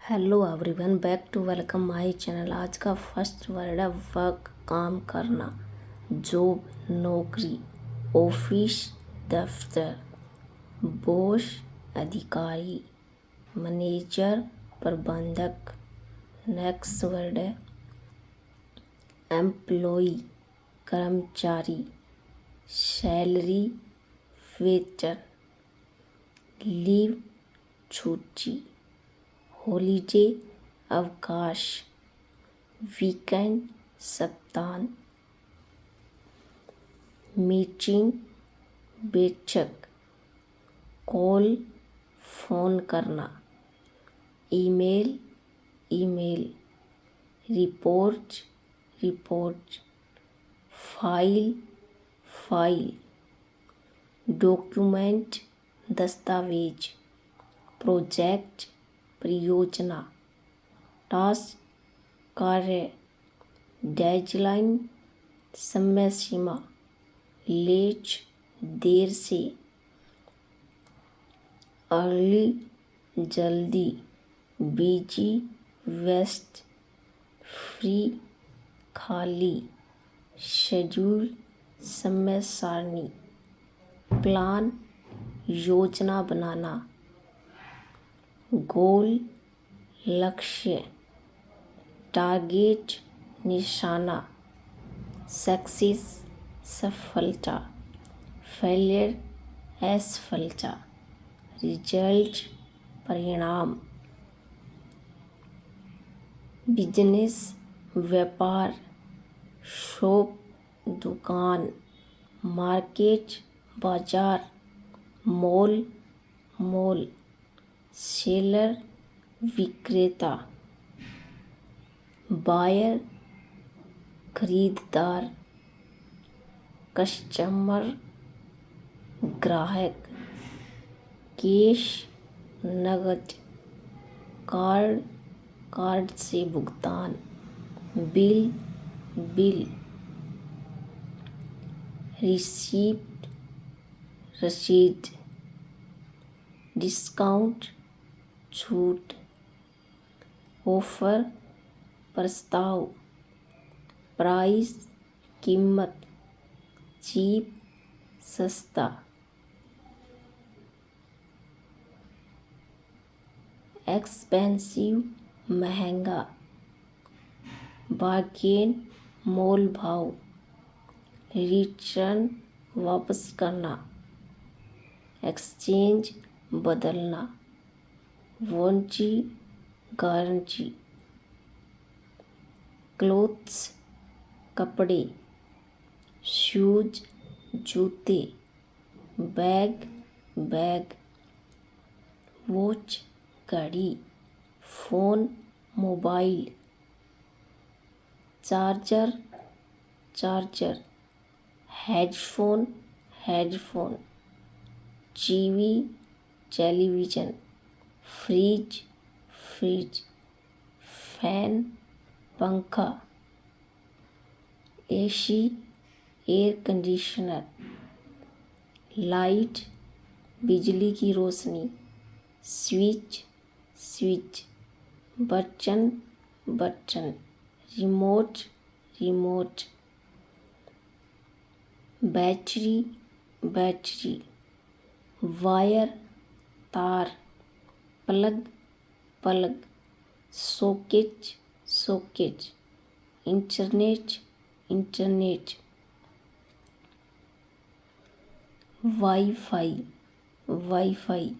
Hello everyone, back to welcome my channel. आज का first word है वर्क, काम करना। जॉब, नौकरी। ऑफिस, दफ्तर। बॉस, अधिकारी। मैनेजर, प्रबंधक। नेक्स्ट वर्ड है एम्प्लॉय, कर्मचारी। सैलरी, वेतन। लीव, छुट्टी। हॉलीडे, अवकाश। वीकेंड, सप्ताह। मीटिंग, बैठक। कॉल, फ़ोन करना। Email, email. Report, report. File, file. Document, दस्तावेज। प्रोजेक्ट, परियोजना। टास्क, कार्य। डेडलाइन, समय सीमा। लेट, देर से। अर्ली, जल्दी। बिजी, व्यस्त। फ्री, खाली। शेड्यूल, समय सारणी। प्लान, योजना बनाना। गोल, लक्ष्य। टारगेट, निशाना। सक्सेस, सफलता। फेलियर, असफलता। रिजल्ट, परिणाम। बिजनेस, व्यापार। शॉप, दुकान। मार्केट, बाजार। Mall, mall. सेलर, विक्रेता। बायर, खरीददार। कस्टमर, ग्राहक। कैश, नगद। कार्ड, कार्ड से भुगतान। Bill, bill. रिसीप्ट, रसीद। डिस्काउंट, छूट। ऑफर, प्रस्ताव। प्राइस, कीमत। चीप, सस्ता। एक्सपेंसिव, महंगा। बार्गेन, मोल भाव। रिटर्न, वापस करना। एक्सचेंज, बदलना। Warranty, guarantee. क्लोथ्स, कपड़े। शूज, जूते। Bag, bag. वॉच, घड़ी। Phone, mobile. Charger, charger. Headphone, headphone. TV, television. Fridge, fridge. Fan, पंखा। AC, air conditioner. लाइट, बिजली की रोशनी। Switch, switch. Button, button. Remote, remote. Battery, battery. Wire, तार। Plug, plug. Socket, socket. Internet, internet. Wifi, wifi.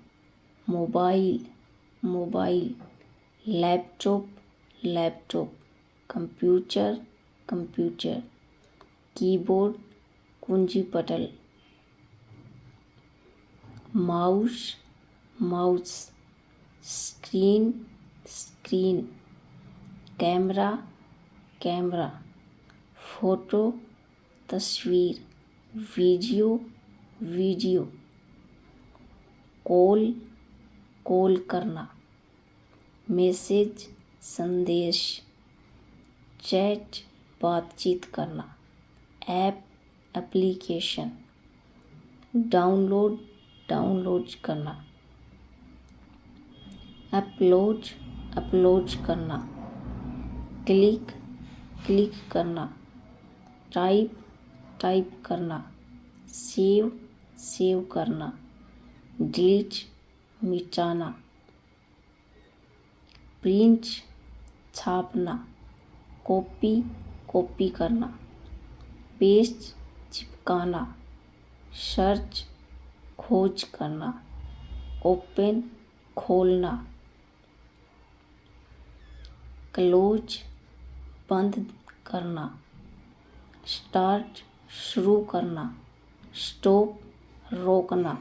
Mobile, mobile. Laptop, laptop. Computer, computer. Keyboard, कुंजी पटल। Mouse, mouse. Screen, screen. Camera, camera. Photo, तस्वीर। Video, video. Call, call करना। Message, संदेश। Chat, बातचीत करना। App, application. Download, download करना। Upload, upload करना, click click करना, टाइप करना, सेव करना, डिलीट मिटाना, प्रिंट छापना, कॉपी करना, पेस्ट चिपकाना, सर्च खोज करना, ओपन खोलना, क्लोज बंद करना, स्टार्ट शुरू करना, स्टॉप रोकना,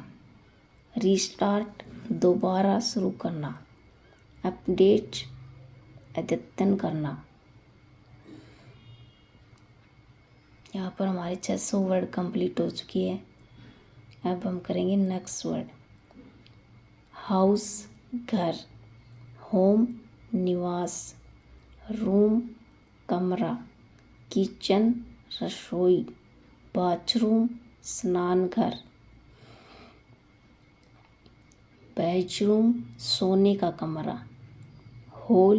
रीस्टार्ट दोबारा शुरू करना, अपडेट अद्यतन करना। यहाँ पर हमारे 600 वर्ड कंप्लीट हो चुकी है। अब हम करेंगे नेक्स्ट वर्ड। हाउस घर, होम निवास, रूम कमरा, किचन रसोई, बाथरूम स्नानघर, बेडरूम सोने का कमरा, हॉल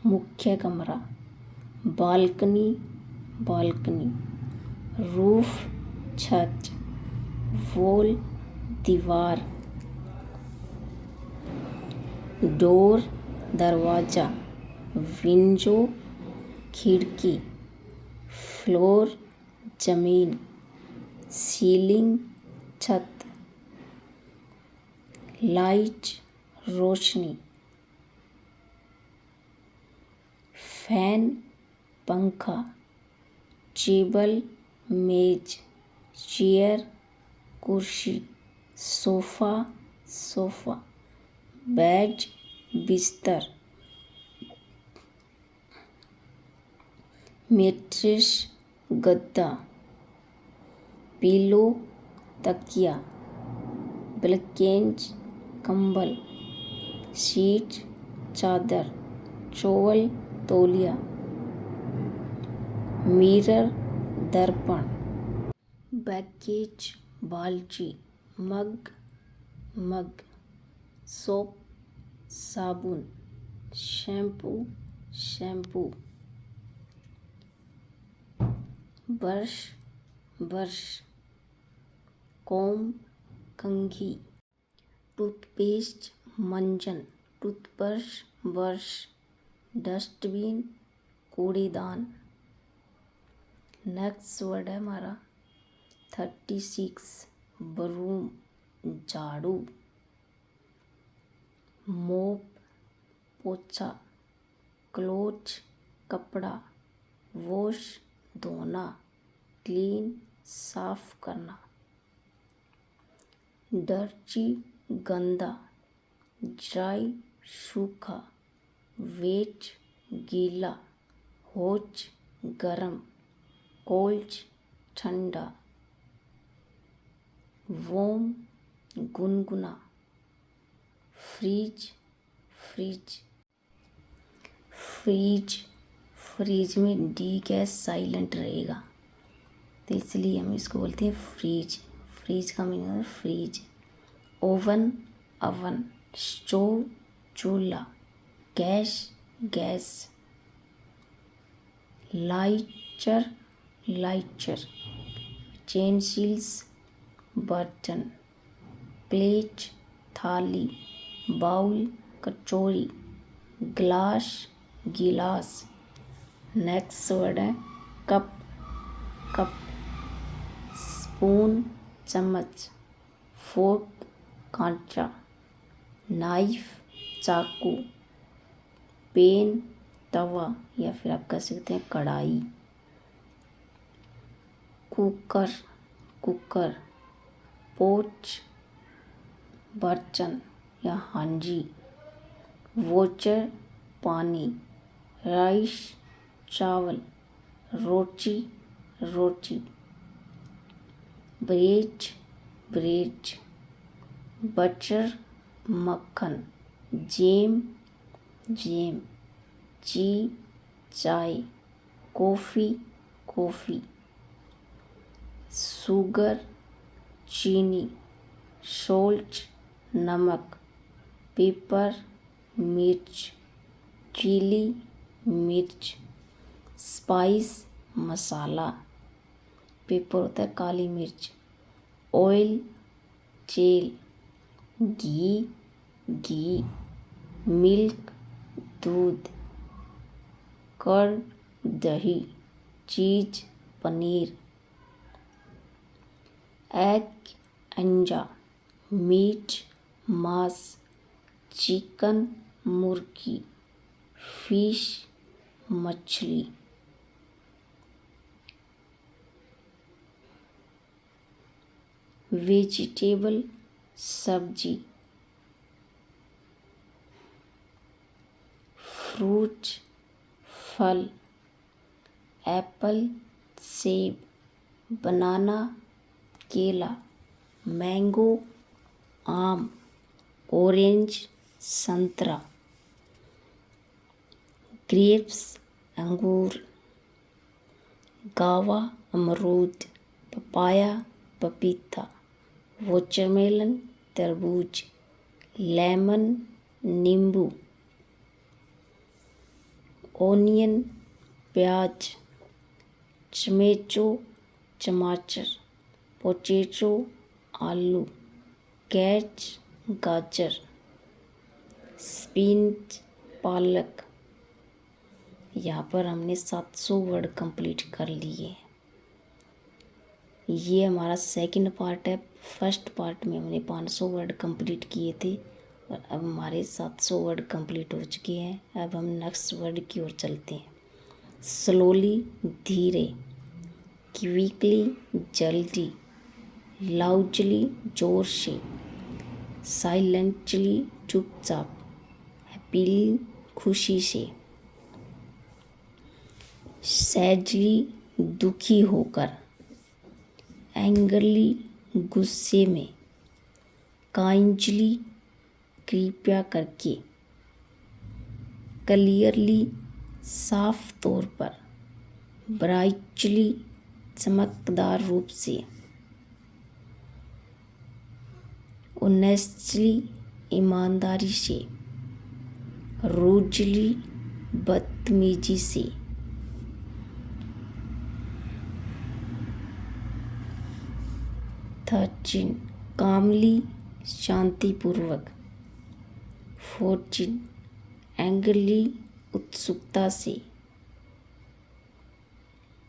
मुख्य कमरा, बालकनी रूफ छत, वॉल दीवार, डोर दरवाजा, विंडो खिड़की, फ्लोर जमीन, सीलिंग छत, लाइट रोशनी, फैन पंखा, टेबल मेज, चेयर कुर्सी, सोफा, बेड बिस्तर, मैट्रेस गद्दा, पिलो तकिया, ब्लैंकेट कंबल, शीट चादर, टॉवल तौलिया, मिरर दर्पण, बकेट बाल्टी, मग, सोप साबुन, शैम्पू, ब्रश, कॉम्ब कंघी, टूथपेस्ट मंजन, टूथब्रश डस्टबिन कूड़ेदान। नेक्स्ट वर्ड है हमारा 36 ब्रूम झाड़ू, मोप पोछा, क्लॉथ कपड़ा, वॉश धोना, क्लीन साफ करना, डर्टी गंदा, ड्राई सूखा, वेट गीला, हॉट गरम, कोल्ड ठंडा, वार्म गुनगुना, फ्रीज में डी गैस साइलेंट रहेगा तो इसलिए हम इसको बोलते हैं फ्रीज का मीनिंग है फ्रीज। ओवन अवन, स्टोव चूल्हा, गैस, लाइटर यूटेंसिल्स बर्तन, प्लेट थाली, बाउल कटोरी, ग्लास गिलास। नेक्स्ट वर्ड है कप, स्पून चम्मच, फोर्क कांटा, नाइफ चाकू, पेन तवा या फिर आप कह सकते हैं कढ़ाई, कुकर, पोच बर्तन या हांडी, वॉचर पानी, राइस चावल, रोटी, ब्रेड, बटर मक्खन, जैम, चाय, कॉफ़ी, शुगर चीनी, सॉल्ट नमक, पेपर मिर्च, चिली मिर्च, स्पाइस मसाला, पेपर होता है काली मिर्च, ऑयल तेल, घी, मिल्क दूध, कर्ड दही, चीज पनीर, एग अंडा, मीट मांस, चिकन मुर्गी, फिश मछली, वेजिटेबल सब्जी, फ्रूट फल, एप्पल सेब, बनाना केला, मैंगो आम, ऑरेंज संतरा, ग्रेप्स अंगूर, गावा अमरूद, पपाया पपीता, वाटरमेलन तरबूज, लेमन नींबू, ओनियन प्याज, टमेटो टमाटर, पोटैटो आलू, कैरेट गाजर, स्पिनच पालक। यहाँ पर हमने 700 वर्ड कंप्लीट कर लिए। ये हमारा सेकंड पार्ट है। फर्स्ट पार्ट में हमने 500 वर्ड कंप्लीट किए थे और अब हमारे 700 वर्ड कंप्लीट हो चुके हैं। अब हम नेक्स्ट वर्ड की ओर चलते हैं। स्लोली धीरे, क्विकली जल्दी, लाउडली जोर से, साइलेंटली चुपचाप, हैप्पीली खुशी से, सैडली दुखी होकर, एंग्रली गुस्से में, काइंडली कृपया करके, क्लियरली साफ तौर पर, ब्राइटली चमकदार रूप से, ऑनेस्टली ईमानदारी से, रूडली बदतमीजी से, थर्टीन कामली शांतिपूर्वक, 14 एंग्रली उत्सुकता से,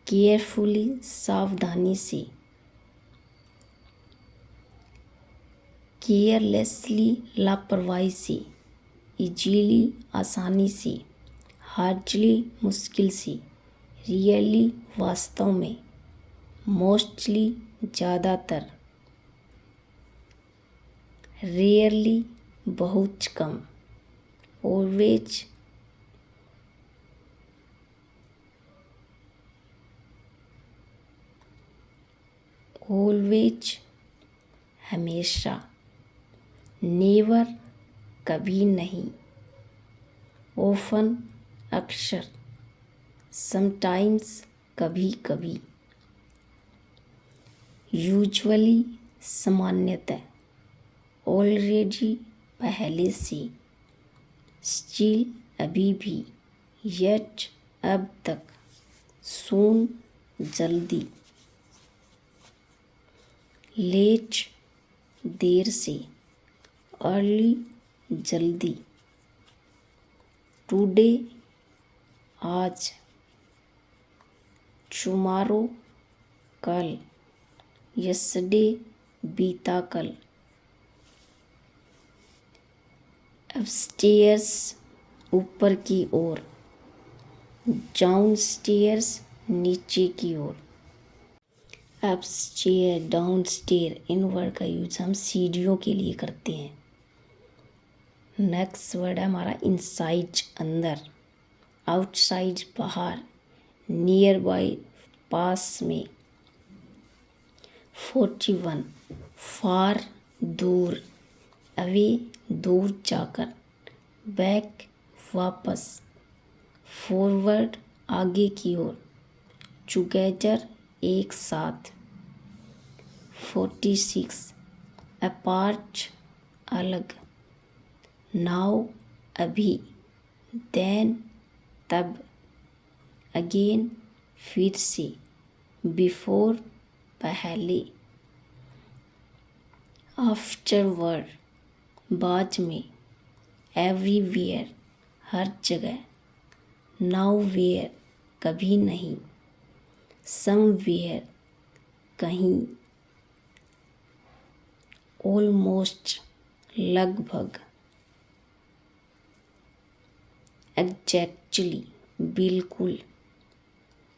केयरफुली सावधानी से, केयरलेसली लापरवाही से, इजीली आसानी से, हार्डली मुश्किल से, रियली वास्तव में, मोस्टली ज़्यादातर, रेयरली बहुत कम, ऑलवेज ऑलवेज हमेशा, नेवर कभी नहीं, ऑफन अक्सर, समटाइम्स कभी कभी, यूजुअली सामान्यतः, ऑलरेडी पहले से, स्टिल अभी भी, येट अब तक, सून जल्दी, लेट देर से, अर्ली जल्दी, टुडे आज, टुमारो कल, यस्टरडे बीता कल, अपस्टेयर्स ऊपर की ओर, डाउनस्टेयर्स नीचे की ओर। अपस्टेयर डाउनस्टेयर इन वर्ड का यूज हम सीढ़ियों के लिए करते हैं। नेक्स्ट वर्ड है हमारा इनसाइड अंदर, आउटसाइड बाहर, नियर बाय पास में, 41 फार दूर, अवे दूर जाकर, बैक वापस, फॉरवर्ड आगे की ओर, टुगेदर एक साथ, 46 अपार्ट अलग, नाउ अभी, देन तब, अगेन फिर से, बिफोर पहले, आफ्टरवर्ड बाद में, एवरीवेयर हर जगह, नाउवेयर कभी नहीं, समवेयर कहीं, ऑलमोस्ट लगभग, एग्जैक्टली बिल्कुल,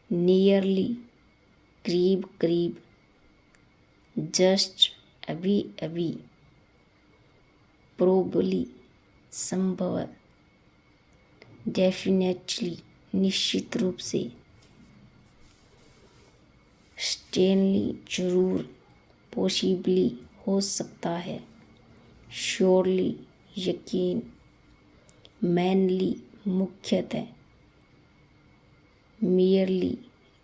नियरली करीब करीब, जस्ट अभी अभी, प्रोबली संभवत, डेफिनेटली निश्चित रूप से, स्टेनली जरूर, पॉसिबली हो सकता है, श्योरली यकीन, मैनली मुख्यतः, मियरली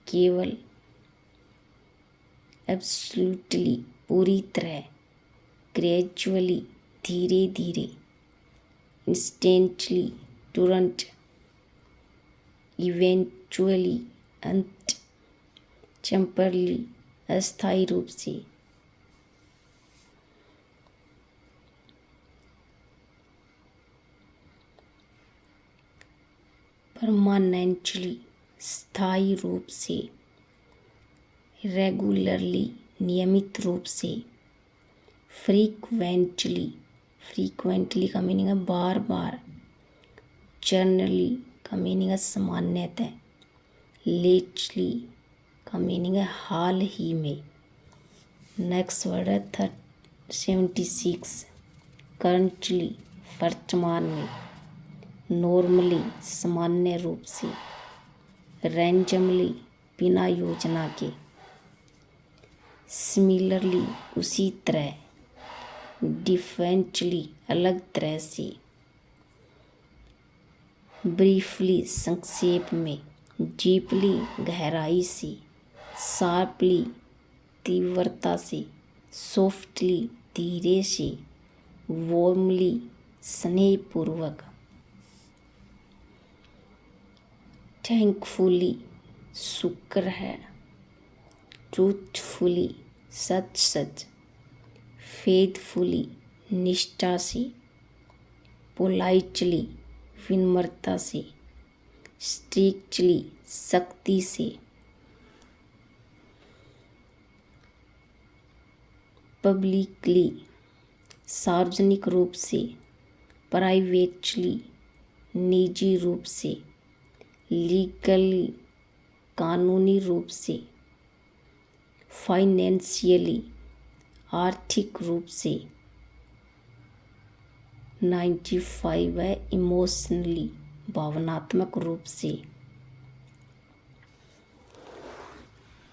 केवल, एब्सोल्युटली पूरी तरह, ग्रेजुअली धीरे धीरे, इंस्टेंटली तुरंत, इवेंचुअली अंत, टेम्परली अस्थायी रूप से, परमानेंटली स्थायी रूप से, रेगुलरली नियमित रूप से, फ्रीक्वेंटली, फ्रीक्वेंटली का मीनिंग है बार बार, जनरली का मीनिंग है सामान्यतः, लेटली का मीनिंग है हाल ही में। नेक्स्ट वर्ड है 76, करंटली वर्तमान में, नॉर्मली सामान्य रूप से, रैंडमली बिना योजना के, सिमिलरली उसी तरह, डिफरेंटली अलग तरह से, ब्रीफली संक्षेप में, डीपली गहराई से, शार्पली तीव्रता से, सॉफ्टली धीरे से, वार्मली स्नेहपूर्वक, थैंकफुली शुक्र है, ट्रूथफुली सच सच, फेथफुली निष्ठा से, पोलाइटली विनम्रता से, स्ट्रिक्टली सख्ती से, पब्लिकली सार्वजनिक रूप से, प्राइवेटली निजी रूप से, लीगली कानूनी रूप से, फाइनेंशियली आर्थिक रूप से, 95 है इमोशनली भावनात्मक रूप से,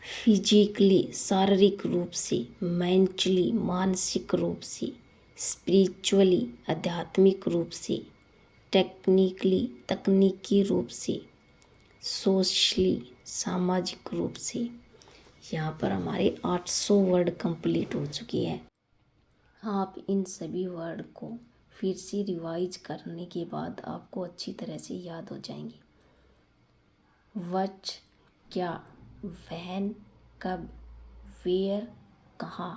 फिजिकली शारीरिक रूप से, मेंटली मानसिक रूप से, स्पिरिचुअली आध्यात्मिक रूप से, टेक्निकली तकनीकी रूप से, सोशली सामाजिक रूप से। यहाँ पर हमारे 800 वर्ड कंप्लीट हो चुकी है। आप इन सभी वर्ड को फिर से रिवाइज करने के बाद आपको अच्छी तरह से याद हो जाएंगे। व्हाट क्या, व्हेन कब, वेयर कहाँ,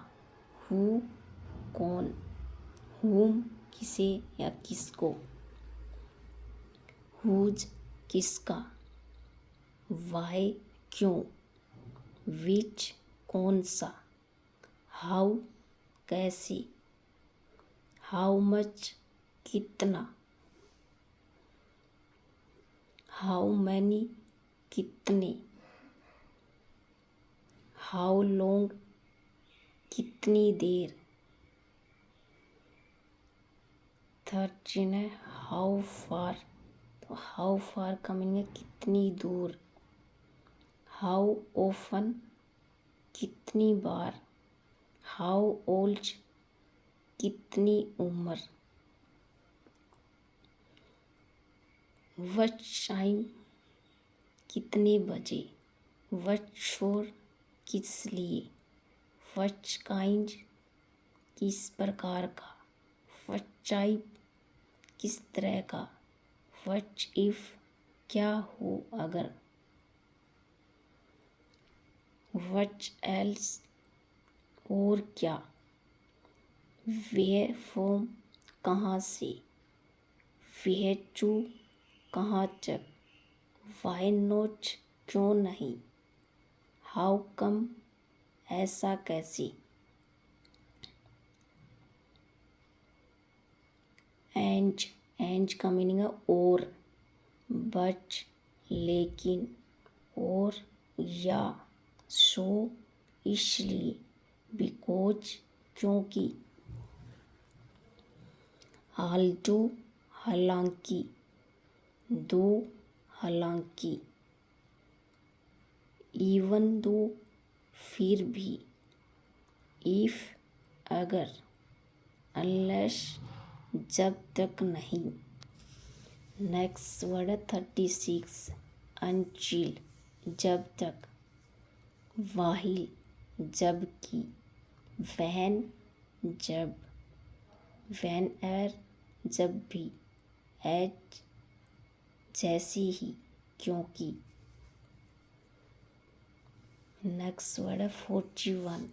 हु कौन, हुम किसे या किसको, हुज किसका, वाई क्यों, विच कौन सा, हाउ कैसे, हाउ मच कितना, हाउ मैनी कितने, हाउ लॉन्ग कितनी देर, 13 है हाउ फार, तो हाउ फार का मीनिंग है कितनी दूर, हाउ ऑफन कितनी बार, हाउ ओल्ड कितनी उम्र, व्हाट टाइम कितने बजे, व्हाट फॉर किस लिए, व्हाट काइंड किस प्रकार का, व्हाट टाइप किस तरह का, व्हाट इफ क्या हो अगर, व्हाट एल्स और क्या, वेयर फ्रॉम कहाँ से, वेयर टू कहाँ तक, वाई नॉट क्यों नहीं, हाउ कम ऐसा कैसे, एंड का मीनिंग है और, बट लेकिन, और, या, सो इसलिए, बिकॉज क्योंकि, आल्टो हालांकि, दो हालांकि, इवन दो फिर भी, इफ अगर, अनलेस जब तक नहीं। नेक्स्ट वर्ड है 36 अनचिल जब तक, वाहिल जबकि, वहन जब, वैन एवर जब भी, एज जैसे ही, क्योंकि। नेक्स्ट वर्ड है 41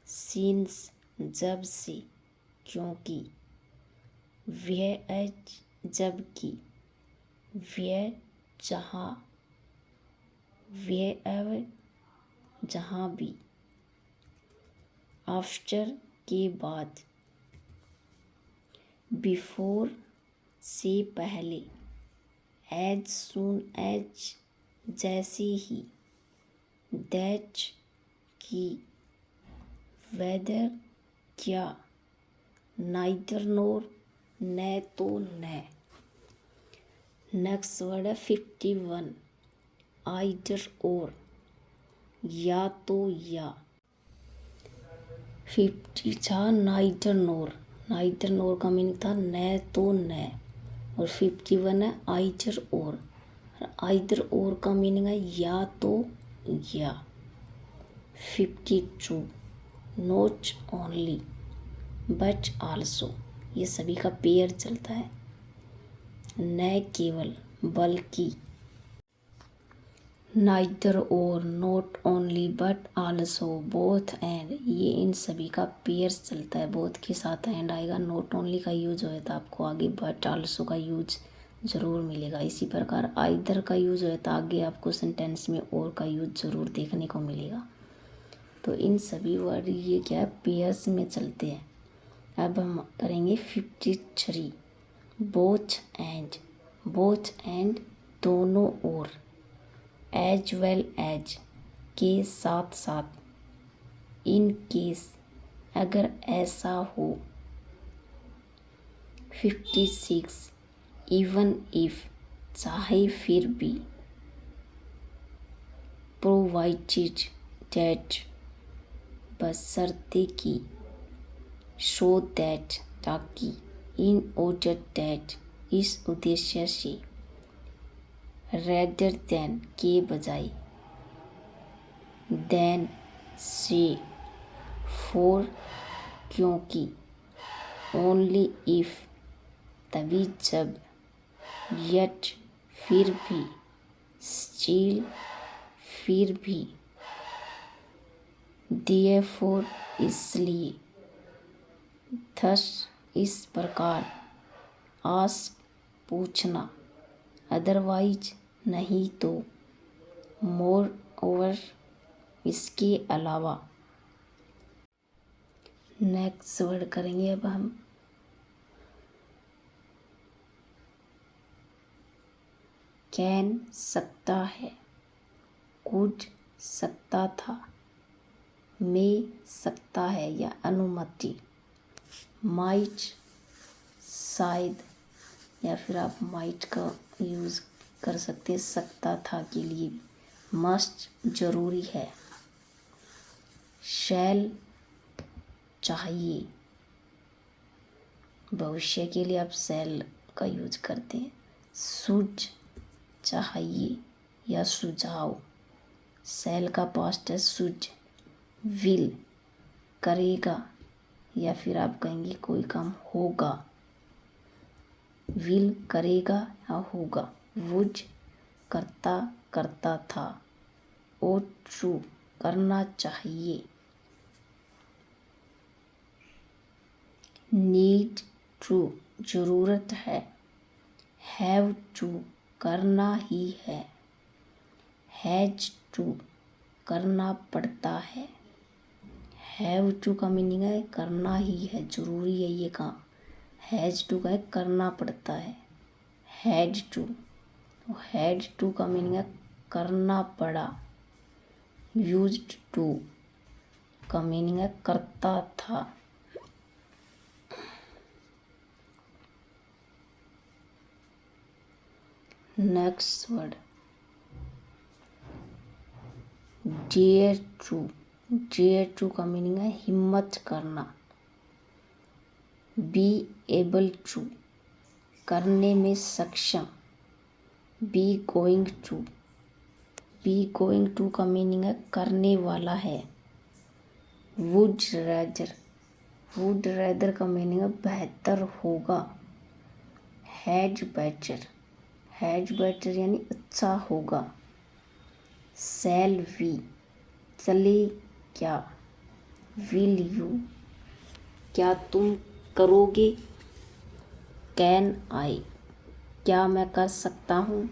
सीन्स जब से, क्योंकि, वेयर एज जबकि, वेयर जहाँ, वेयर एवर जहाँ भी, आफ्टर के बाद, बिफोर से पहले, एज सून एज जैसे ही, दैट की, वेदर क्या, नाइदर नोर न तो न। नेक्स्ट वर्ड है 51 आइदर और, या तो या। 50 था नाइदर नोर, नाइदर नोर का मीनिंग था न तो न, और 51 है आइदर और, आइदर और का मीनिंग है या तो या। 52 नॉट ओनली बट आल्सो, ये सभी का पेयर चलता है, न केवल बल्कि, नाइदर और, not only but also, both and, ये इन सभी का पेयर्स चलता है, बोथ के साथ एंड आएगा, नॉट ओनली का यूज होता है आपको आगे, बट आल्सो का यूज ज़रूर मिलेगा। इसी प्रकार आइदर का यूज होता है आगे आपको सेंटेंस में, और का यूज ज़रूर देखने को मिलेगा। तो इन सभी वर्ड ये क्या है, पेयर्स में चलते हैं। अब हम करेंगे 53 बोथ एंड, बोथ एंड दोनों और, एज वेल एज के साथ साथ, इन केस अगर ऐसा हो। 56 इवन इफ चाहे फिर भी, प्रोवाइडेड दैट बशर्ते की, शो दैट ताकि, इन ऑर्डर दैट इस उद्देश्य से, रेदर देन के बजाय, देन से, फॉर क्योंकि, ओनली इफ तभी जब, येट फिर भी, स्टिल फिर भी, देयरफॉर इसलिए, थस इस प्रकार, आस्क पूछना, अदरवाइज नहीं तो, मोर ओवर इसके अलावा। नेक्स्ट वर्ड करेंगे अब हम कैन सकता है, कुड सकता था, मे सकता है या अनुमति, माइट शायद, या फिर आप माइट का यूज़ कर सकते हैं सकता था के लिए, मस्ट जरूरी है, शैल चाहिए, भविष्य के लिए आप शैल का यूज करते हैं, शुड चाहिए या सुझाव, शैल का पास्ट है शुड, विल करेगा, या फिर आप कहेंगे कोई काम होगा, विल करेगा या होगा, वुड करता करता था, ought to करना चाहिए, नीड टू जरूरत है, हैव टू करना ही है, हैज टू करना पड़ता है, हैव टू का मीनिंग है करना ही है, जरूरी है ये काम, हैज टू का है करना पड़ता है, हैड टू, तो हैड टू का मीनिंग है करना पड़ा, यूज्ड टू का मीनिंग है करता था। Next word dare to, dare to का मीनिंग है हिम्मत करना, बी एबल टू करने में सक्षम, be going to, be going to का मीनिंग है करने वाला है, वुड रैदर, वुड रैदर का मीनिंग है बेहतर होगा, हैड बेटर, हैड बेटर यानी अच्छा होगा, शैल वी चले क्या, विल यू क्या तुम करोगे, कैन आई क्या मैं कर सकता हूँ,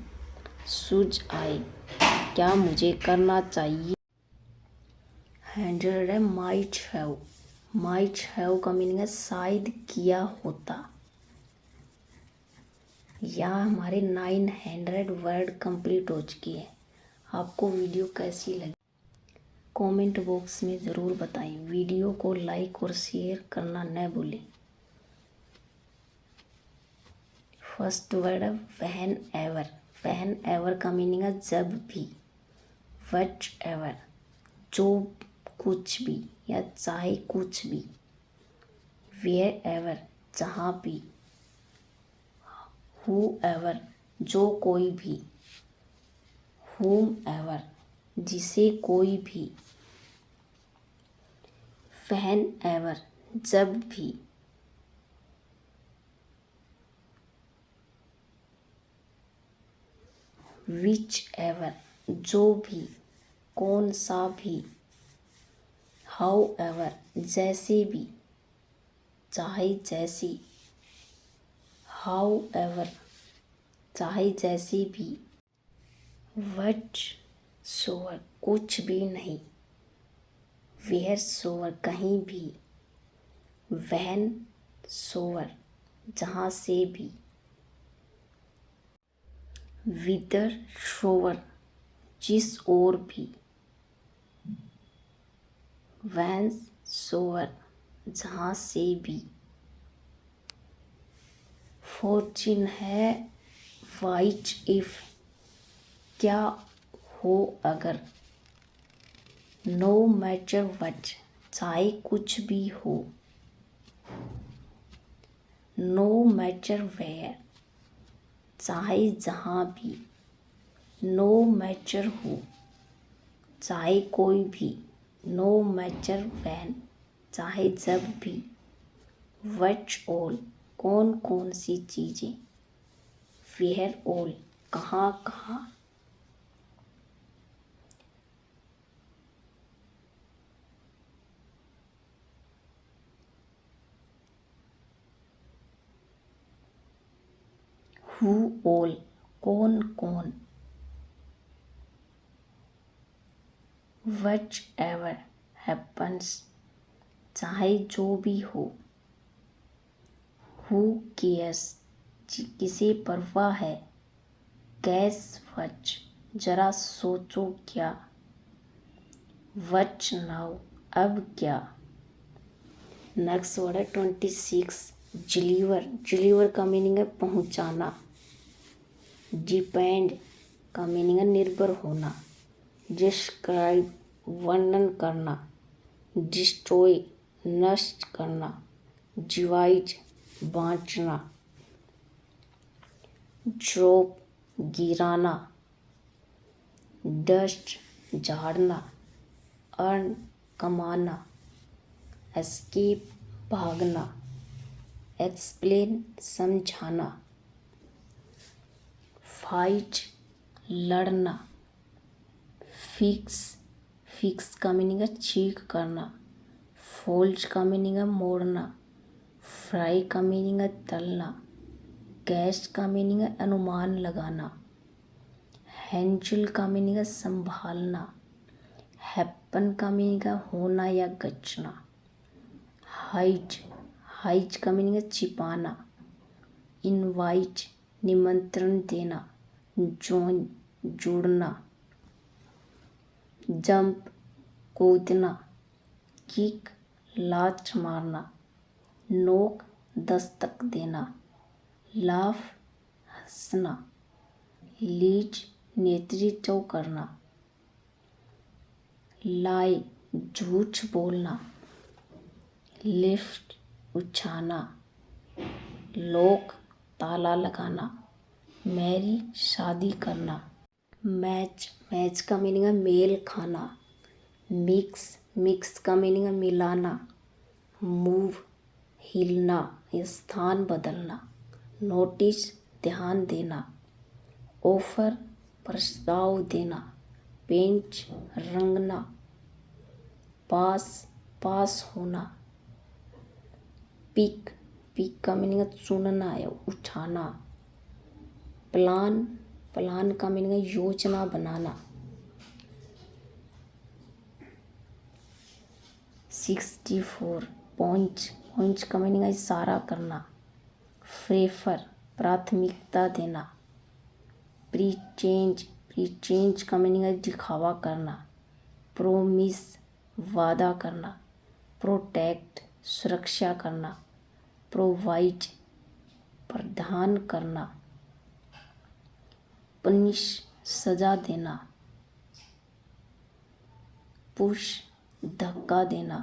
शुड आई क्या मुझे करना चाहिए, 100 है माइट हैव का मीनिंग है शायद किया होता। यहाँ हमारे 900 वर्ड कंप्लीट हो चुकी है। आपको वीडियो कैसी लगी कमेंट बॉक्स में ज़रूर बताएं। वीडियो को लाइक और शेयर करना न भूलें। फर्स्ट वर्ड है वहन एवर का मीनिंग है जब भी, वट एवर जो कुछ भी या चाहे कुछ भी, वेयर एवर जहाँ भी, हु एवर जो कोई भी, whom एवर जिसे कोई भी, when एवर जब भी, which एवर जो भी, कौन सा भी, how एवर जैसे भी, चाहे जैसी, how एवर चाहे जैसे भी, वट सोवर कुछ भी नहीं, वेयर सोवर कहीं भी, वहन सोवर जहाँ से भी, विदर सोवर जिस ओर भी, वैन सोवर जहाँ से भी, फॉर्चून है वाइट इफ क्या हो अगर, नो मैटर वट चाहे कुछ भी हो, नो मैटर वेयर चाहे जहाँ भी, नो मैटर हु चाहे कोई भी, नो मैटर वैन चाहे जब भी, वट ऑल कौन कौन सी चीज़ें, वेयर ऑल कहाँ कहाँ, हु ऑल कौन कौन, वट एवर हैपन्स चाहे जो भी हो, हु केयर्स किसे परवाह है, गैस वच जरा सोचो क्या, वट नाउ अब क्या। नेक्स्ट वर्ड है 26 डिलीवर का मीनिंग है पहुंचाना, डिपेंड का मीनिंग है निर्भर होना, डिस्क्राइब वर्णन करना, डिस्ट्रॉय नष्ट करना, डिवाइड बांटना, ड्रॉप गिराना, डस्ट झाड़ना, अर्न कमाना, एस्केप भागना, एक्सप्लेन समझाना, फाइट लड़ना, फिक्स का मीनिंग है ठीक करना, फोल्ड का मीनिंग है मोड़ना, फ्राई का मीनिंग है तलना, गैस का मीनिंग है अनुमान लगाना, हैंडल का मीनिंग है संभालना, हैपन का मीनिंग है होना या गचना, हाइड का मीनिंग है छिपाना, इनवाइट निमंत्रण देना, जॉइन जुड़ना, जंप कूदना, किक लात मारना, नोक दस्तक देना, लाफ हंसना, लीड नेतृत्व करना, लाई झूठ बोलना, लिफ्ट उठाना, लॉक ताला लगाना, मैरी शादी करना, मैच का मीनिंग है मेल खाना, मिक्स का मीनिंग है मिलाना, मूव हिलना स्थान बदलना, नोटिस ध्यान देना, ऑफर प्रस्ताव देना, पेंट रंगना, पास होना, पिक का मीनिंग है चुनना या उठाना, प्लान का मीनिंग है योजना बनाना, 64 पॉइंट्स का मीनिंग है इशारा करना, प्रेफर प्राथमिकता देना, प्रीचेंज का मीनिंग है दिखावा करना, प्रोमिस वादा करना, प्रोटेक्ट सुरक्षा करना, प्रोवाइड प्रदान करना, पनिश सजा देना, पुश धक्का देना,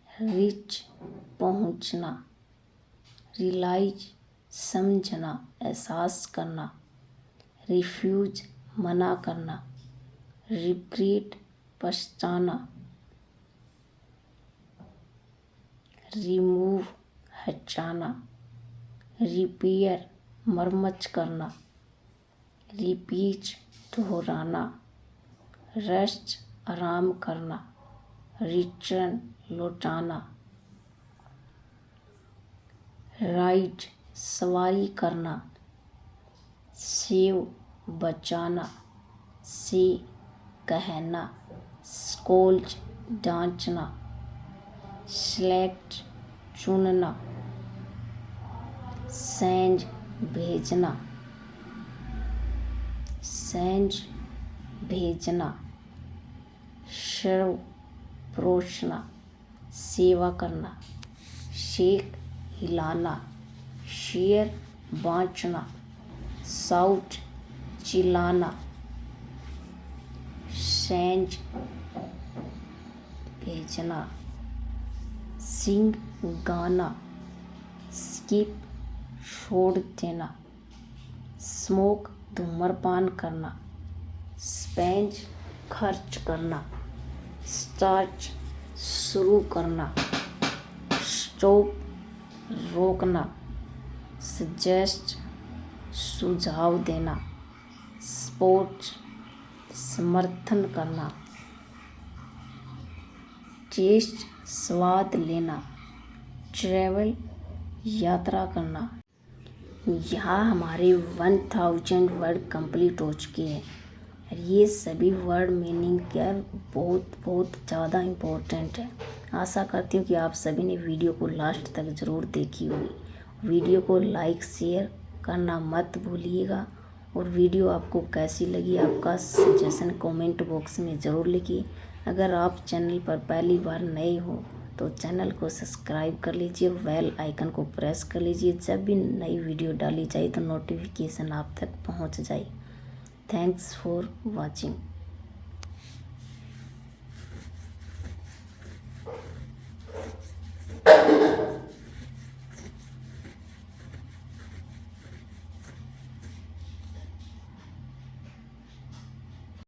रिच पहुंचना, रियलाइज समझना एहसास करना, रिफ्यूज मना करना, रिग्रेट पछताना, रिमूव हटाना, रिपेयर मरम्मत करना, रिपीट दोहराना, रेस्ट आराम करना, रिटर्न लौटाना, राइड सवारी करना, सेव बचाना, से कहना, स्कोल्ड डांटना, सेलेक्ट चुनना, सेंड भेजना, सर्व परोसना, सेवा करना, शेक हिलाना, शेयर बाँटना, साउट चिल्लाना, सेंड भेजना, सिंग गाना, स्किप छोड़ देना, स्मोक धूम्रपान करना, स्पेंड खर्च करना, स्टार्ट शुरू करना, स्टॉप रोकना, सजेस्ट सुझाव देना, सपोर्ट समर्थन करना, टेस्ट स्वाद लेना, ट्रैवल यात्रा करना। यहाँ हमारे 1000 वर्ड कंप्लीट हो चुके हैं और ये सभी वर्ड मीनिंग क्या बहुत ज़्यादा इम्पोर्टेंट है। आशा करती हूँ कि आप सभी ने वीडियो को लास्ट तक ज़रूर देखी होगी। वीडियो को लाइक शेयर करना मत भूलिएगा और वीडियो आपको कैसी लगी आपका सजेशन कमेंट बॉक्स में ज़रूर लिखिए। अगर आप चैनल पर पहली बार नए हो तो चैनल को सब्सक्राइब कर लीजिए, बेल आइकन को प्रेस कर लीजिए। जब भी नई वीडियो डाली जाए तो नोटिफिकेशन आप तक पहुंच जाए। Thanks for watching.